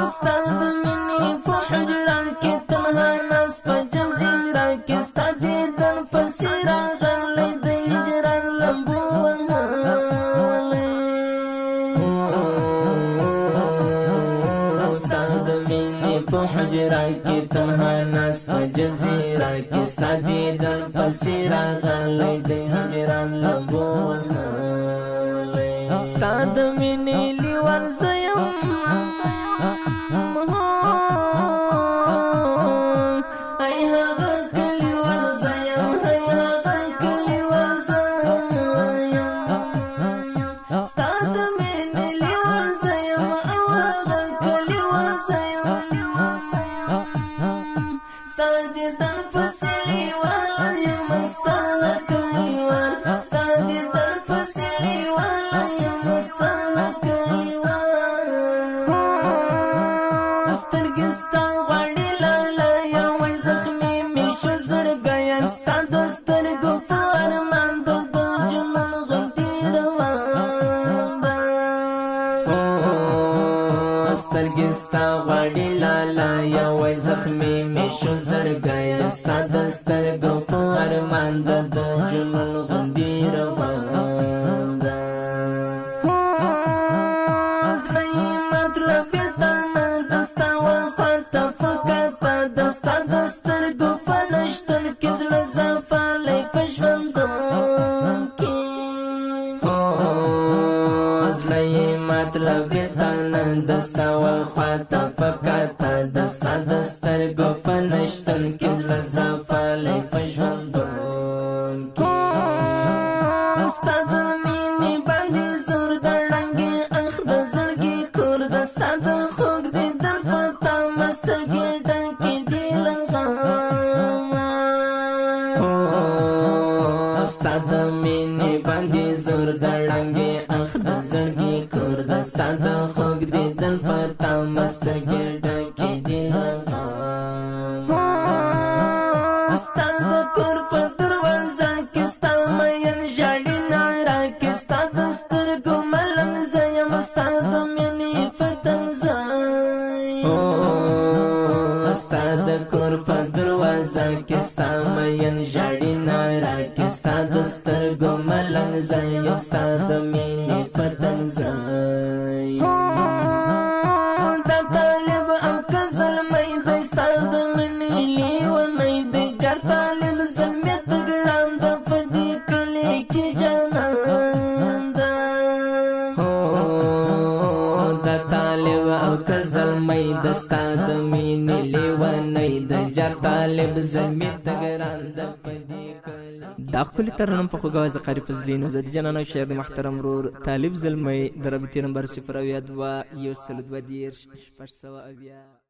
استاد مني په حجره کې تنها ناس په جزیره کې ستا دیدن پسې راغلی د هجران لمبو وهلی استاد مني په حجره کې تنها ناس په جزیره کې ستا دیدن پسې راغلی د هجران لمبو وهلی استاد مني لیوان زه یم سترګستا غواړي لالا یوای زخمي مې شو زړګی ستا د سترګو په ارمان د جنون غوندې روان ده زړه یې مطلب یې تا نه د ستا وخواته فکاته د ستا د سترګو په نشتون کې زړه زفالی په ژوندون کې زړه یې مطلب یې تا نه د ستا وخواته فکاته د ستا د سترګو په نشتون کې زړه زفالی په ژوندون کې ستا د مینې باندې زور د ړنګې اخ د زړګي کور د ستا د خوږ دیدن په تمه سترګې ډکې دي له غمه ستا د مینې باندې زور د ړنګې اخ د زړګي کور د ستا د خوږ دیدن په تمه سترګې ډکې دي له غمه ستا د کور په دروازه کې ستا مین ژاړي ناره کې ستا د سترګو ملنګ زه یم ستا د مینې فتنګ ځای ستا د کور په دروازه کې ستا مین ژاړي ناره کې ستا د سترګو ملنګ زه یم ستا د مینې فتنګ ځای دا طالب او که زلمی دی ستا د مینې لیونی دی جار طالب زلمی ته ګران ده په دې کلي کې جانان ده دا طالب او که زلمی د ستا د مینې لیونی دی جار طالب زلمی ته ګران ده په دې کلي دا ښکلي ترنم په خوږه وایي قاري فضلي نو زه د جانانو شاعر د محترم ورور طالب زلمی د رابطې نمبر 0 2 1 2 10 6 7 اویا